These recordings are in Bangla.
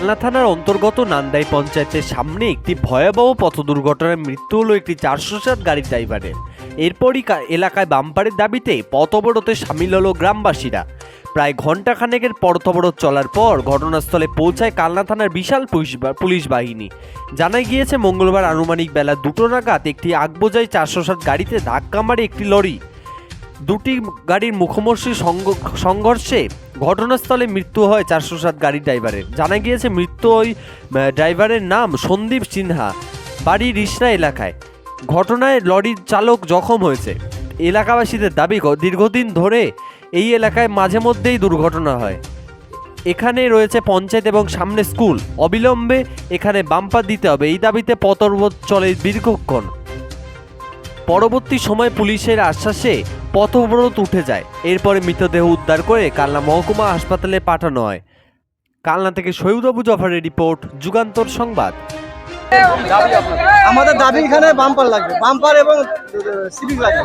কালনা থানার অন্তর্গত নান্দাই পঞ্চায়েতের সামনে একটি ভয়াবহ পথ দুর্ঘটনায় মৃত্যু হলো একটি 407 গাড়ির ড্রাইভারের। এরপরই এলাকায় বাম্পারের দাবিতে পথ অবরোধে সামিল হলো গ্রামবাসীরা। প্রায় ঘণ্টাখানেকের পথ অবরোধ চলার পর ঘটনাস্থলে পৌঁছায় কালনা থানার বিশাল পুলিশ বাহিনী। জানা গিয়েছে মঙ্গলবার আনুমানিক বেলা 2টো নাগাদ একটি আগবোঝাই 407 গাড়িতে ধাক্কা মারে একটি লরি। দুটি গাড়ির মুখোমুখি সংঘর্ষে ঘটনাস্থলে মৃত্যু হয় 407 গাড়ির ড্রাইভারের। জানা গিয়েছে মৃত্যু ওই ড্রাইভারের নাম সন্দীপ সিনহা, বাড়ি রিসরা এলাকায়। ঘটনায় লরির চালক জখম হয়েছে। এলাকাবাসীদের দাবি দীর্ঘদিন ধরে এই এলাকায় মাঝে মধ্যেই দুর্ঘটনা হয়। এখানে রয়েছে পঞ্চায়েত এবং সামনে স্কুল, অবিলম্বে এখানে বাম্পার দিতে হবে, এই দাবিতে পথ অবরোধ চলে দীর্ঘক্ষণ। পরবর্তী সময় পুলিশের আশ্বাসে পথ অবরোধ উঠে যায়। এরপরে মৃতদেহ উদ্ধার করে কালনা মহকুমা হাসপাতালে পাঠানো হয়। কালনা থেকে সৈয়দ আবু জাফরের রিপোর্ট, যুগান্তর সংবাদ। আমাদের দাবি এখানে বাম্পার লাগবে, বাম্পার এবং সিভিক লাগবে।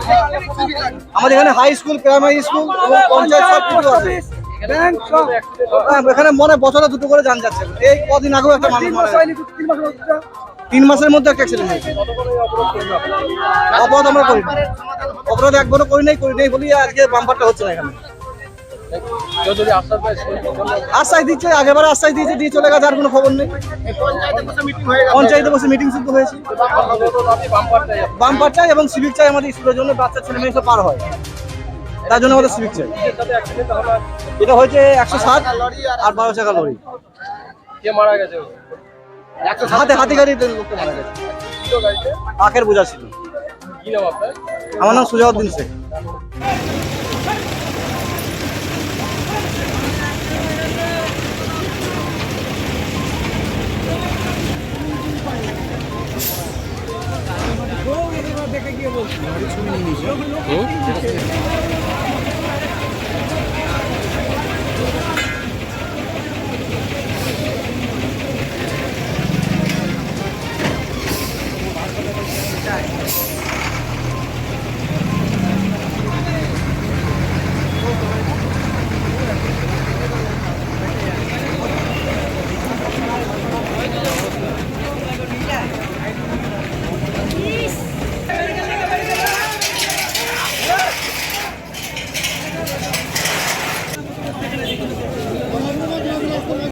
আমাদের এখানে হাই স্কুল, প্রাইমারি স্কুল এবং পঞ্চায়েত সব কিছু আছে। এখানে মনে বছরে 2টো করে যান যাচ্ছে। এই কদিন আগেও একটা মানুষ মারা গেছে। 3 মাসের মধ্যে একটা অ্যাক্সিডেন্ট হয়েছে। অপরাধ আমরা করি না, অপরাধ একবারও করি নাই বলি আজকে বাম্পারটা হচ্ছে না। এখানে আশ্বাস দিচ্ছে, আগেবার আশ্বাস দিয়েছে, দিয়ে চলে গেছে, আর কোনো খবর নেই। পঞ্চায়েতে বসে মিটিং শুদ্ধ হয়েছে। বাম্পার চাই এবং সিভিক চাই আমাদের স্কুলের জন্য, বাচ্চা ছেলে মেয়ে সব পার হয়, তার জন্য আমাদের সিভিক চাই। এটা হয়েছে 107 আর 12 চাকা লরি। মারা গেছে হাতি গাড়িতে লোকটা মারা গেছে। আখের বোঝা ছিল। আমার নাম সুজাউদ্দিন শেখ। দেখে গিয়ে বলছি